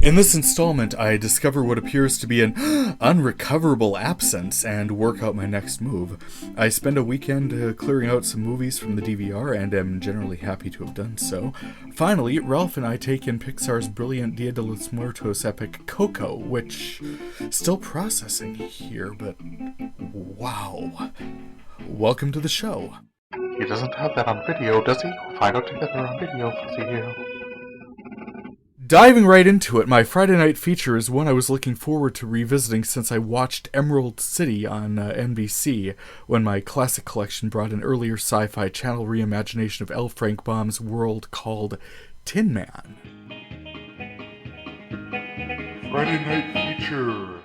In this installment, I discover what appears to be an unrecoverable absence and work out my next move. I spend a weekend clearing out some movies from the DVR and am generally happy to have done so. Finally, Ralph and I take in Pixar's brilliant Dia de los Muertos epic Coco, which still processing here, but wow. Welcome to the show. He doesn't have that on video, does he? We'll find out together on video, Fuzzy. Diving right into it, my Friday night feature is one I was looking forward to revisiting since I watched Emerald City on NBC, when my classic collection brought an earlier Sci-Fi Channel reimagination of L. Frank Baum's world called Tin Man. Friday night feature.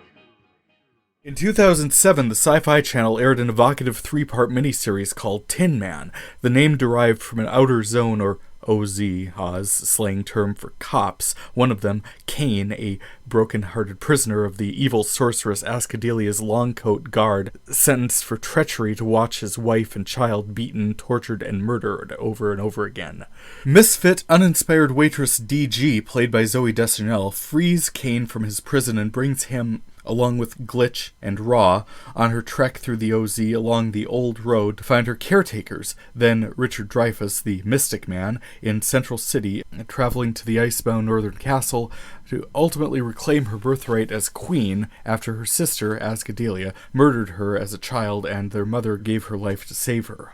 In 2007, the Sci-Fi Channel aired an evocative three-part miniseries called Tin Man, the name derived from an outer zone or OZ, Oz, slang term for cops. One of them, Kane, a broken-hearted prisoner of the evil sorceress Ascadelia's longcoat guard, sentenced for treachery to watch his wife and child beaten, tortured, and murdered over and over again. Misfit, uninspired waitress DG, played by Zooey Deschanel, frees Kane from his prison and brings him, along with Glitch and Raw, on her trek through the OZ along the old road to find her caretakers, then Richard Dreyfuss, the Mystic Man, in Central City, traveling to the icebound northern castle to ultimately reclaim her birthright as queen after her sister, Ascadelia, murdered her as a child and their mother gave her life to save her.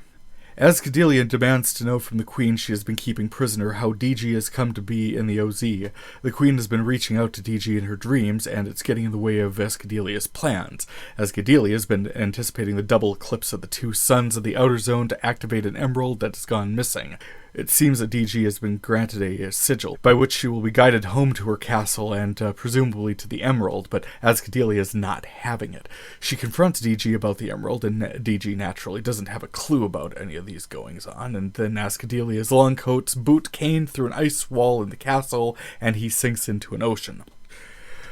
Ascadelia demands to know from the queen she has been keeping prisoner how DG has come to be in the OZ. The queen has been reaching out to DG in her dreams, and it's getting in the way of Ascadelia's plans. Ascadelia has been anticipating the double eclipse of the two suns of the outer zone to activate an emerald that has gone missing. It seems that DG has been granted a sigil, by which she will be guided home to her castle and presumably to the emerald, but Ascadelia is not having it. She confronts DG about the emerald, and DG naturally doesn't have a clue about any of these goings-on, and then Ascadelia's longcoats boot Kane through an ice wall in the castle, and he sinks into an ocean.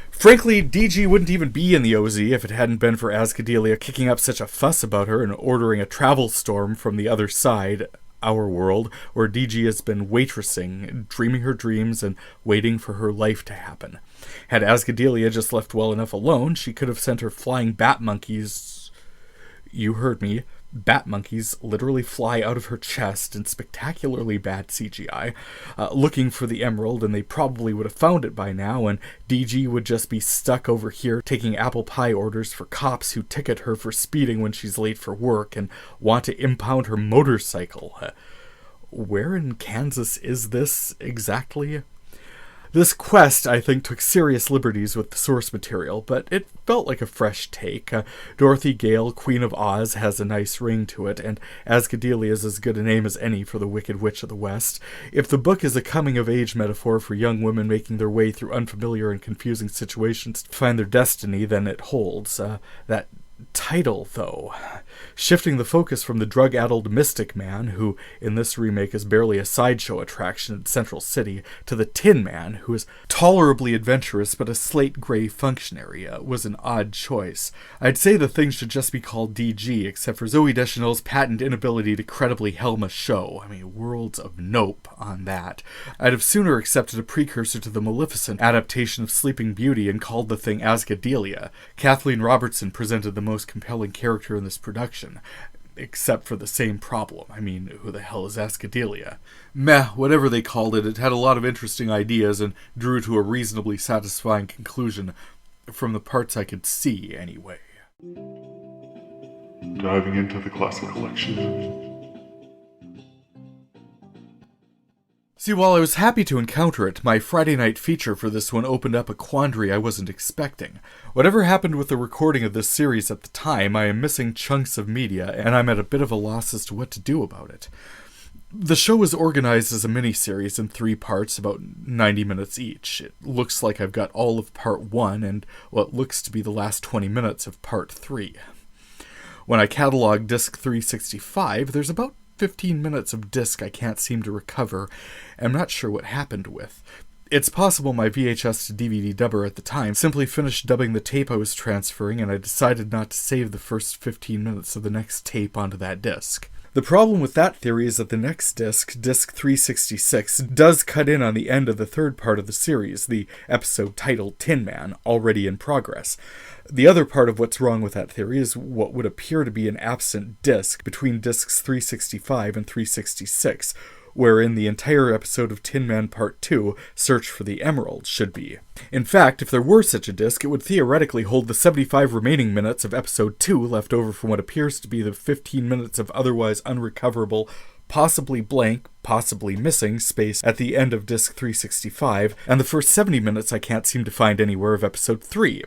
Frankly, DG wouldn't even be in the OZ if it hadn't been for Ascadelia kicking up such a fuss about her and ordering a travel storm from the other side, our world, where DG has been waitressing, dreaming her dreams, and waiting for her life to happen. Had Ascadelia just left well enough alone, she could have sent her flying bat monkeys. You heard me. Bat monkeys literally fly out of her chest in spectacularly bad CGI, looking for the emerald, and they probably would have found it by now, and DG would just be stuck over here taking apple pie orders for cops who ticket her for speeding when she's late for work and want to impound her motorcycle. Where in Kansas is this exactly? This quest, I think, took serious liberties with the source material, but it felt like a fresh take. Dorothy Gale, Queen of Oz, has a nice ring to it, and Ascadelia is as good a name as any for the Wicked Witch of the West. If the book is a coming-of-age metaphor for young women making their way through unfamiliar and confusing situations to find their destiny, then it holds. That title, though, shifting the focus from the drug-addled Mystic Man, who in this remake is barely a sideshow attraction in Central City, to the Tin Man, who is tolerably adventurous but a slate-gray functionary, was an odd choice. I'd say the thing should just be called DG, except for Zooey Deschanel's patent inability to credibly helm a show. I mean, worlds of nope on that. I'd have sooner accepted a precursor to the Maleficent adaptation of Sleeping Beauty and called the thing Ascadelia. Kathleen Robertson presented the most compelling character in this production, except for the same problem. I mean, who the hell is Ascadelia? Meh, whatever they called it, it had a lot of interesting ideas and drew to a reasonably satisfying conclusion, from the parts I could see, anyway. Diving into the classic collection. See, while I was happy to encounter it, my Friday night feature for this one opened up a quandary I wasn't expecting. Whatever happened with the recording of this series at the time, I am missing chunks of media, and I'm at a bit of a loss as to what to do about it. The show was organized as a miniseries in 3 parts, about 90 minutes each. It looks like I've got all of part 1 and what looks to be the last 20 minutes of part 3. When I catalog disc 365, there's about 15 minutes of disc I can't seem to recover. I'm not sure what happened with. It's possible my VHS to DVD dubber at the time simply finished dubbing the tape I was transferring, and I decided not to save the first 15 minutes of the next tape onto that disc. The problem with that theory is that the next disc, disc 366, does cut in on the end of the third part of the series, the episode titled Tin Man, already in progress. The other part of what's wrong with that theory is what would appear to be an absent disc between discs 365 and 366, wherein the entire episode of Tin Man Part 2, Search for the Emerald, should be. In fact, if there were such a disc, it would theoretically hold the 75 remaining minutes of Episode 2 left over from what appears to be the 15 minutes of otherwise unrecoverable, possibly blank, possibly missing space at the end of Disc 365, and the first 70 minutes I can't seem to find anywhere of Episode 3.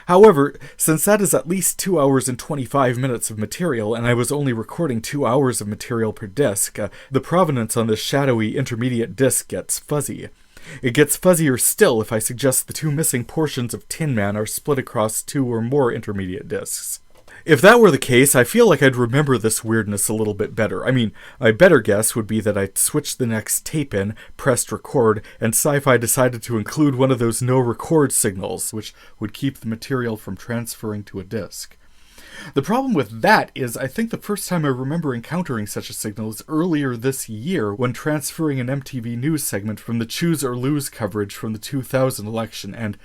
However, since that is at least 2 hours and 25 minutes of material, and I was only recording 2 hours of material per disc, the provenance on this shadowy intermediate disc gets fuzzy. It gets fuzzier still if I suggest the two missing portions of Tin Man are split across 2 or more intermediate discs. If that were the case, I feel like I'd remember this weirdness a little bit better. I mean, my better guess would be that I'd switched the next tape in, pressed record, and Sci-Fi decided to include one of those no-record signals, which would keep the material from transferring to a disc. The problem with that is I think the first time I remember encountering such a signal is earlier this year when transferring an MTV News segment from the Choose or Lose coverage from the 2000 election, and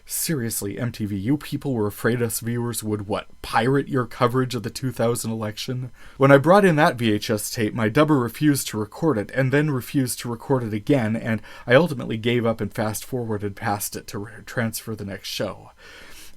seriously, MTV, you people were afraid us viewers would, pirate your coverage of the 2000 election? When I brought in that VHS tape, my dubber refused to record it, and then refused to record it again, and I ultimately gave up and fast-forwarded past it to transfer the next show.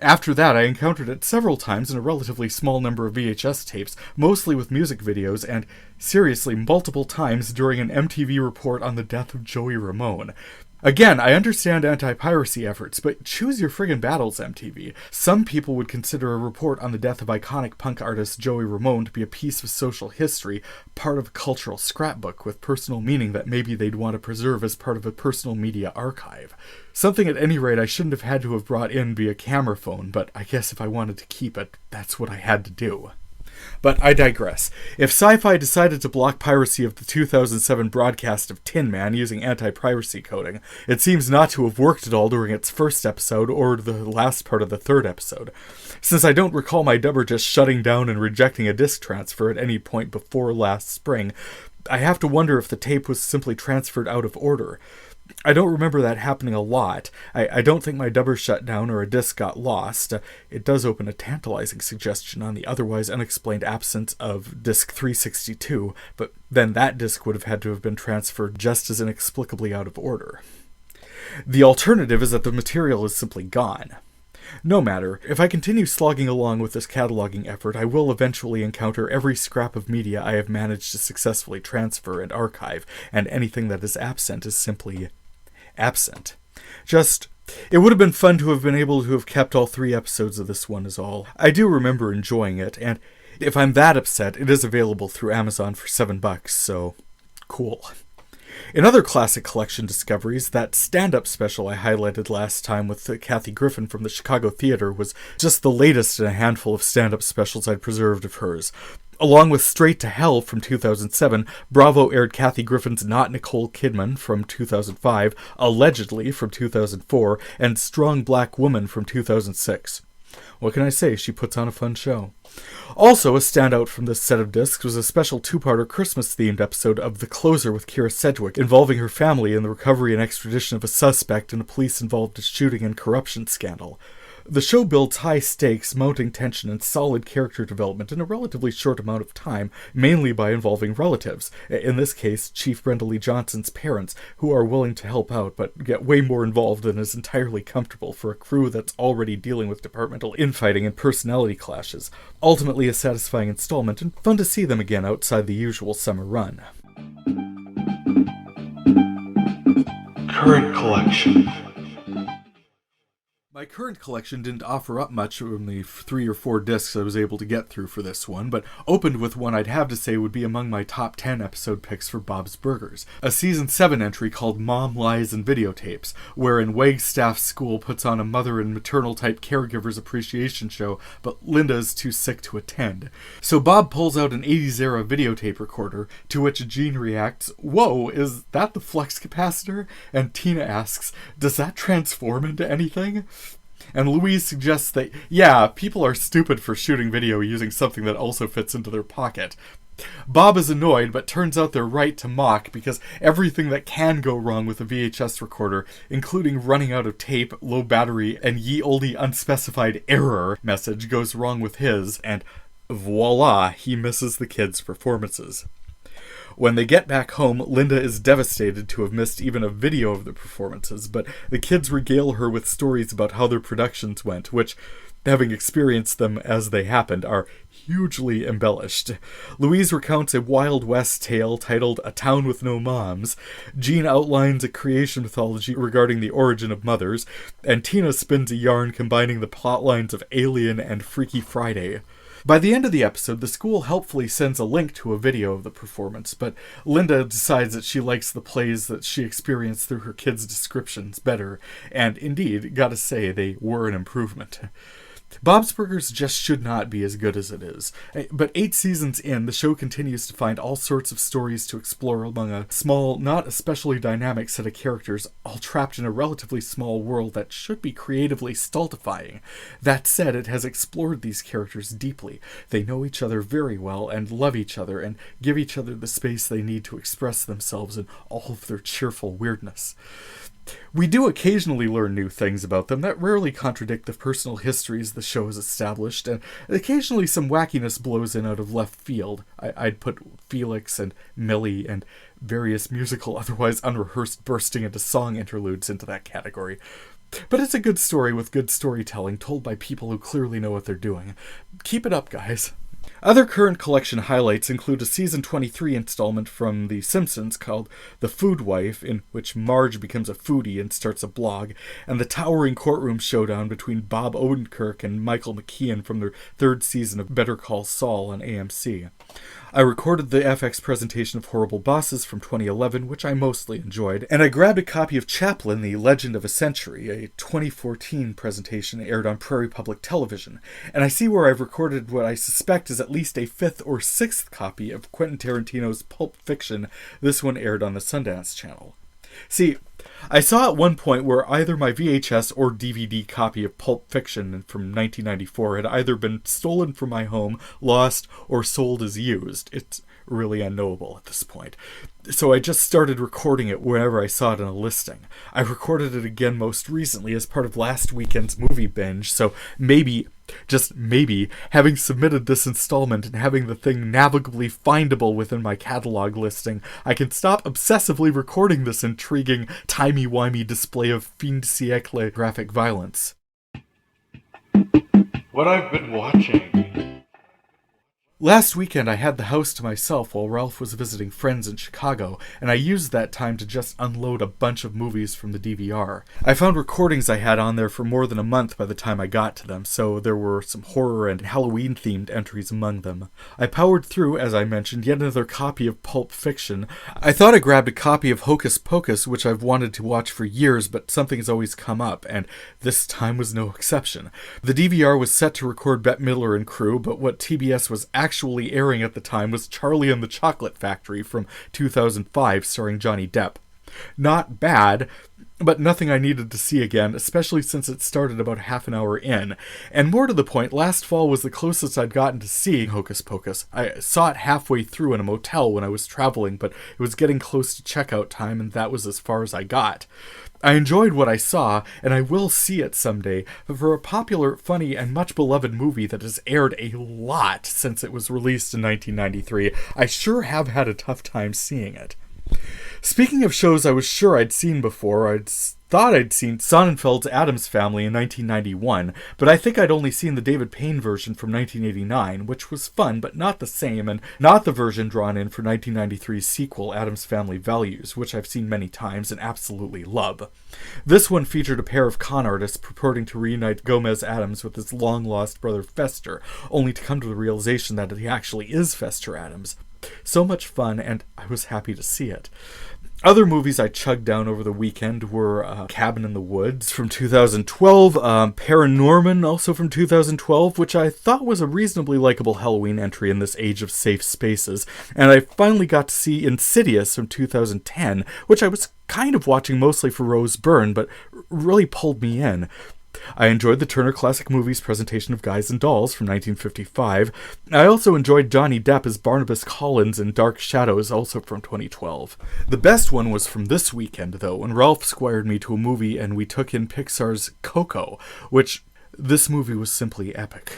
After that, I encountered it several times in a relatively small number of VHS tapes, mostly with music videos, and, seriously, multiple times during an MTV report on the death of Joey Ramone. Again, I understand anti-piracy efforts, but choose your friggin' battles, MTV. Some people would consider a report on the death of iconic punk artist Joey Ramone to be a piece of social history, part of a cultural scrapbook with personal meaning that maybe they'd want to preserve as part of a personal media archive. Something at any rate I shouldn't have had to have brought in via camera phone, but I guess if I wanted to keep it, that's what I had to do. But I digress. If Sci-Fi decided to block piracy of the 2007 broadcast of Tin Man using anti-piracy coding, it seems not to have worked at all during its first episode or the last part of the third episode. Since I don't recall my dubber just shutting down and rejecting a disk transfer at any point before last spring, I have to wonder if the tape was simply transferred out of order. I don't remember that happening a lot. I don't think my dubber shut down or a disc got lost. It does open a tantalizing suggestion on the otherwise unexplained absence of disc 362, but then that disc would have had to have been transferred just as inexplicably out of order. The alternative is that the material is simply gone. No matter, if I continue slogging along with this cataloging effort, I will eventually encounter every scrap of media I have managed to successfully transfer and archive, and anything that is absent is simply absent. It would have been fun to have been able to have kept all 3 episodes of this one is all. I do remember enjoying it, and if I'm that upset, it is available through Amazon for $7, so cool. In other classic collection discoveries, that stand-up special I highlighted last time with Kathy Griffin from the Chicago Theater was just the latest in a handful of stand-up specials I'd preserved of hers. Along with Straight to Hell from 2007, Bravo aired Kathy Griffin's Not Nicole Kidman from 2005, Allegedly from 2004, and Strong Black Woman from 2006. What can I say? She puts on a fun show. Also, a standout from this set of discs was a special 2-parter Christmas-themed episode of The Closer with Kira Sedgwick, involving her family in the recovery and extradition of a suspect in a police-involved shooting and corruption scandal. The show builds high stakes, mounting tension, and solid character development in a relatively short amount of time, mainly by involving relatives, in this case, Chief Brenda Lee Johnson's parents, who are willing to help out, but get way more involved than is entirely comfortable for a crew that's already dealing with departmental infighting and personality clashes. Ultimately a satisfying installment, and fun to see them again outside the usual summer run. Current collection. My current collection didn't offer up much from the 3 or 4 discs I was able to get through for this one, but opened with one I'd have to say would be among my top 10 episode picks for Bob's Burgers, a Season 7 entry called Mom Lies and Videotapes, wherein Wagstaff School puts on a mother and maternal-type caregivers appreciation show, but Linda is too sick to attend. So Bob pulls out an 80s-era videotape recorder, to which Jean reacts, "Whoa, is that the flux capacitor?" And Tina asks, "Does that transform into anything?" And Louise suggests that, yeah, people are stupid for shooting video using something that also fits into their pocket. Bob is annoyed, but turns out they're right to mock because everything that can go wrong with a VHS recorder, including running out of tape, low battery, and ye olde unspecified error message goes wrong with his, and voila, he misses the kids' performances. When they get back home, Linda is devastated to have missed even a video of the performances, but the kids regale her with stories about how their productions went, which, having experienced them as they happened, are hugely embellished. Louise recounts a Wild West tale titled A Town with No Moms. Jean outlines a creation mythology regarding the origin of mothers, and Tina spins a yarn combining the plotlines of Alien and Freaky Friday. By the end of the episode, the school helpfully sends a link to a video of the performance, but Linda decides that she likes the plays that she experienced through her kids' descriptions better, and indeed, gotta say, they were an improvement. Bob's Burgers just should not be as good as it is. But 8 seasons in, the show continues to find all sorts of stories to explore among a small, not especially dynamic set of characters, all trapped in a relatively small world that should be creatively stultifying. That said, it has explored these characters deeply. They know each other very well and love each other and give each other the space they need to express themselves in all of their cheerful weirdness. We do occasionally learn new things about them that rarely contradict the personal histories the show has established, and occasionally some wackiness blows in out of left field. I'd put Felix and Millie and various musical, otherwise unrehearsed bursting into song interludes into that category. But it's a good story with good storytelling told by people who clearly know what they're doing. Keep it up, guys. Other current collection highlights include a season 23 installment from The Simpsons called The Food Wife, in which Marge becomes a foodie and starts a blog, and the towering courtroom showdown between Bob Odenkirk and Michael McKean from their 3rd season of Better Call Saul on AMC. I recorded the FX presentation of Horrible Bosses from 2011, which I mostly enjoyed, and I grabbed a copy of Chaplin, The Legend of a Century, a 2014 presentation aired on Prairie Public Television, and I see where I've recorded what I suspect is at least a 5th or 6th copy of Quentin Tarantino's Pulp Fiction. This one aired on the Sundance Channel. See, I saw at one point where either my VHS or DVD copy of Pulp Fiction from 1994 had either been stolen from my home, lost, or sold as used. It's really unknowable at this point. So I just started recording it wherever I saw it in a listing. I recorded it again most recently as part of last weekend's movie binge, so maybe, just maybe, having submitted this installment and having the thing navigably findable within my catalog listing, I can stop obsessively recording this intriguing, timey-wimey display of fin de siècle graphic violence. What I've been watching. Last weekend I had the house to myself while Ralph was visiting friends in Chicago, and I used that time to just unload a bunch of movies from the DVR. I found recordings I had on there for more than a month by the time I got to them, so there were some horror and Halloween-themed entries among them. I powered through, as I mentioned, yet another copy of Pulp Fiction. I thought I grabbed a copy of Hocus Pocus, which I've wanted to watch for years, but something has always come up, and this time was no exception. The DVR was set to record Bette Midler and crew, but what TBS was actually airing at the time was Charlie and the Chocolate Factory from 2005, starring Johnny Depp. Not bad, but nothing I needed to see again, especially since it started about half an hour in. And more to the point, last fall was the closest I'd gotten to seeing Hocus Pocus. I saw it halfway through in a motel when I was traveling, but it was getting close to checkout time, and that was as far as I got. I enjoyed what I saw, and I will see it someday, but for a popular, funny, and much beloved movie that has aired a lot since it was released in 1993, I sure have had a tough time seeing it. Speaking of shows I was sure I'd seen before, I'd thought I'd seen Sonnenfeld's Addams Family in 1991, but I think I'd only seen the David Payne version from 1989, which was fun but not the same, and not the version drawn in for 1993's sequel, Addams Family Values, which I've seen many times and absolutely love. This one featured a pair of con artists purporting to reunite Gomez Addams with his long-lost brother Fester, only to come to the realization that he actually is Fester Addams. So much fun, and I was happy to see it. Other movies I chugged down over the weekend were Cabin in the Woods from 2012, ParaNorman, also from 2012, which I thought was a reasonably likable Halloween entry in this age of safe spaces, and I finally got to see Insidious from 2010, which I was kind of watching mostly for Rose Byrne, but really pulled me in. I enjoyed the Turner Classic Movies presentation of Guys and Dolls from 1955. I also enjoyed Johnny Depp as Barnabas Collins in Dark Shadows, also from 2012. The best one was from this weekend, though, when Ralph squired me to a movie and we took in Pixar's Coco, which this movie was simply epic.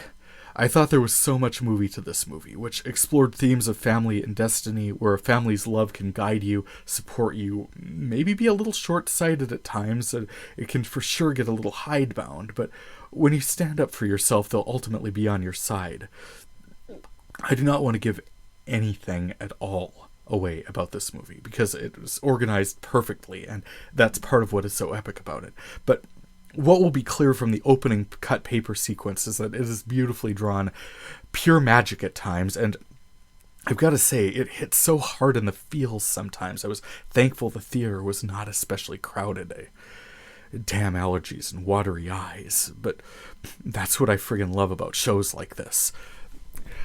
I thought there was so much movie to this movie, which explored themes of family and destiny, where a family's love can guide you, support you, maybe be a little short-sighted at times, and it can for sure get a little hidebound, but when you stand up for yourself, they'll ultimately be on your side. I do not want to give anything at all away about this movie, because it was organized perfectly, and that's part of what is so epic about it. But what will be clear from the opening cut paper sequence is that it is beautifully drawn, pure magic at times, and I've got to say, it hits so hard in the feels sometimes. I was thankful the theater was not especially crowded. Damn allergies and watery eyes, but that's what I friggin' love about shows like this.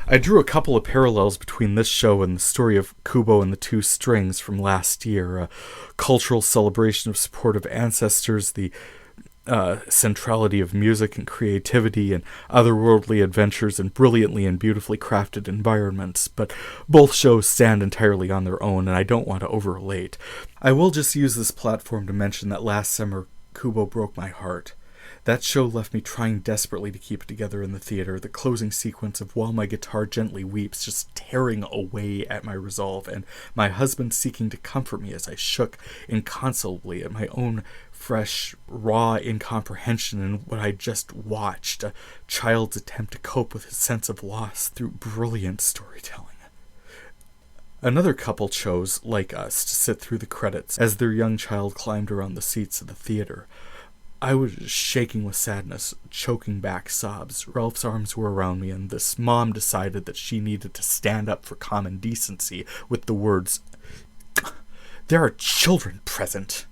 I drew a couple of parallels between this show and the story of Kubo and the Two Strings from last year, a cultural celebration of support of ancestors, the centrality of music and creativity and otherworldly adventures in brilliantly and beautifully crafted environments, but both shows stand entirely on their own, and I don't want to overrelate. I will just use this platform to mention that last summer, Kubo broke my heart. That show left me trying desperately to keep it together in the theater, the closing sequence of While My Guitar Gently Weeps just tearing away at my resolve, and my husband seeking to comfort me as I shook inconsolably at my own fresh, raw incomprehension in what I just watched, a child's attempt to cope with his sense of loss through brilliant storytelling. Another couple chose, like us, to sit through the credits as their young child climbed around the seats of the theater. I was shaking with sadness, choking back sobs. Ralph's arms were around me, and this mom decided that she needed to stand up for common decency with the words, "There are children present."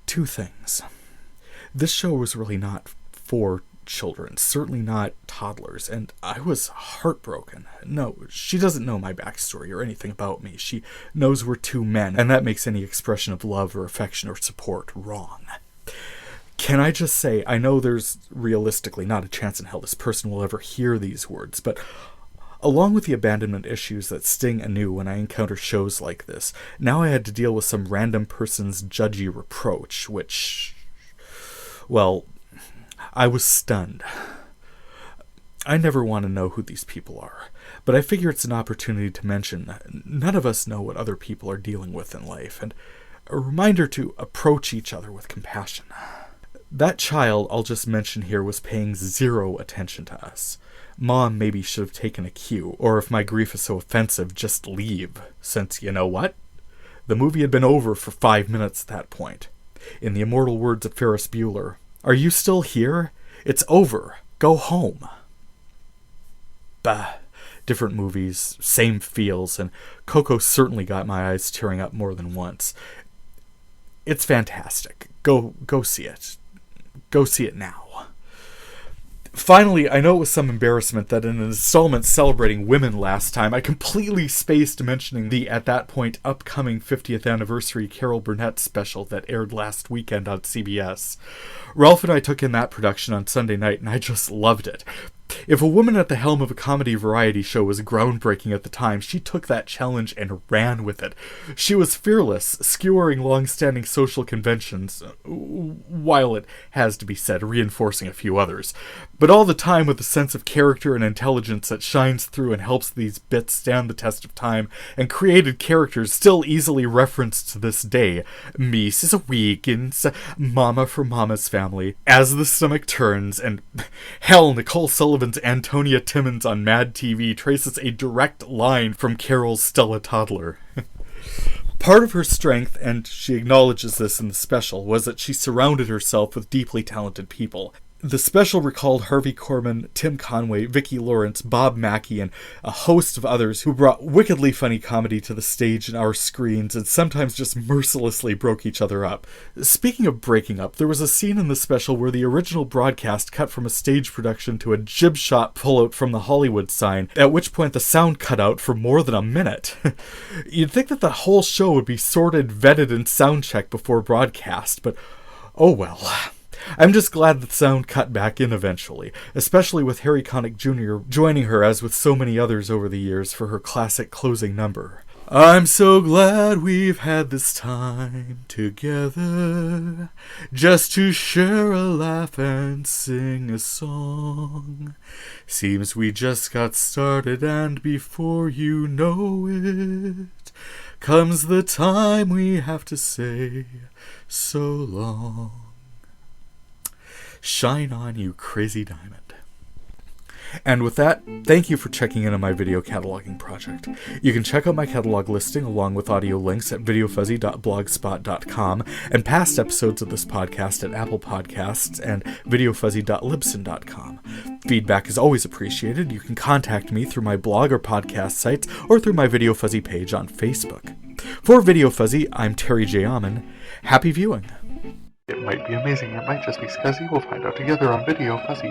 Two things. This show was really not for children, certainly not toddlers, and I was heartbroken. No, she doesn't know my backstory or anything about me. She knows we're two men, and that makes any expression of love or affection or support wrong. Can I just say, I know there's realistically not a chance in hell this person will ever hear these words, but along with the abandonment issues that sting anew when I encounter shows like this, now I had to deal with some random person's judgy reproach, which, well, I was stunned. I never want to know who these people are, but I figure it's an opportunity to mention none of us know what other people are dealing with in life, and a reminder to approach each other with compassion. That child I'll just mention here was paying zero attention to us. Mom maybe should have taken a cue, or if my grief is so offensive, just leave, since, you know what? The movie had been over for 5 minutes at that point. In the immortal words of Ferris Bueller, "Are you still here? It's over. Go home." Bah. Different movies, same feels, and Coco certainly got my eyes tearing up more than once. It's fantastic. Go see it. Go see it now. Finally, I know it was some embarrassment that in an installment celebrating women last time, I completely spaced mentioning the, at that point, upcoming 50th anniversary Carol Burnett special that aired last weekend on CBS. Ralph and I took in that production on Sunday night, and I just loved it. If a woman at the helm of a comedy variety show was groundbreaking at the time, she took that challenge and ran with it. She was fearless, skewering long-standing social conventions, while it has to be said, reinforcing a few others. But all the time with a sense of character and intelligence that shines through and helps these bits stand the test of time, and created characters still easily referenced to this day. Mrs. Wiggins, Mama from Mama's Family, As the Stomach Turns, and hell, Nicole Sullivan's Antonia Timmons on Mad TV traces a direct line from Carol's Stella Toddler. Part of her strength, and she acknowledges this in the special, was that she surrounded herself with deeply talented people. The special recalled Harvey Korman, Tim Conway, Vicki Lawrence, Bob Mackey, and a host of others who brought wickedly funny comedy to the stage and our screens, and sometimes just mercilessly broke each other up. Speaking of breaking up, there was a scene in the special where the original broadcast cut from a stage production to a jib shot pullout from the Hollywood sign, at which point the sound cut out for more than a minute. You'd think that the whole show would be sorted, vetted, and sound checked before broadcast, but oh well. I'm just glad the sound cut back in eventually, especially with Harry Connick Jr. joining her as with so many others over the years for her classic closing number. I'm so glad we've had this time together, just to share a laugh and sing a song. Seems we just got started, and before you know it, comes the time we have to say so long. Shine on, you crazy diamond. And with that, thank you for checking in on my video cataloging project. You can check out my catalog listing along with audio links at videofuzzy.blogspot.com and past episodes of this podcast at Apple Podcasts and videofuzzy.libsyn.com. Feedback is always appreciated. You can contact me through my blog or podcast sites or through my Video Fuzzy page on Facebook. For Video Fuzzy, I'm Terry J. Amon. Happy viewing. It might be amazing, it might just be scuzzy. We'll find out together on Video Fuzzy.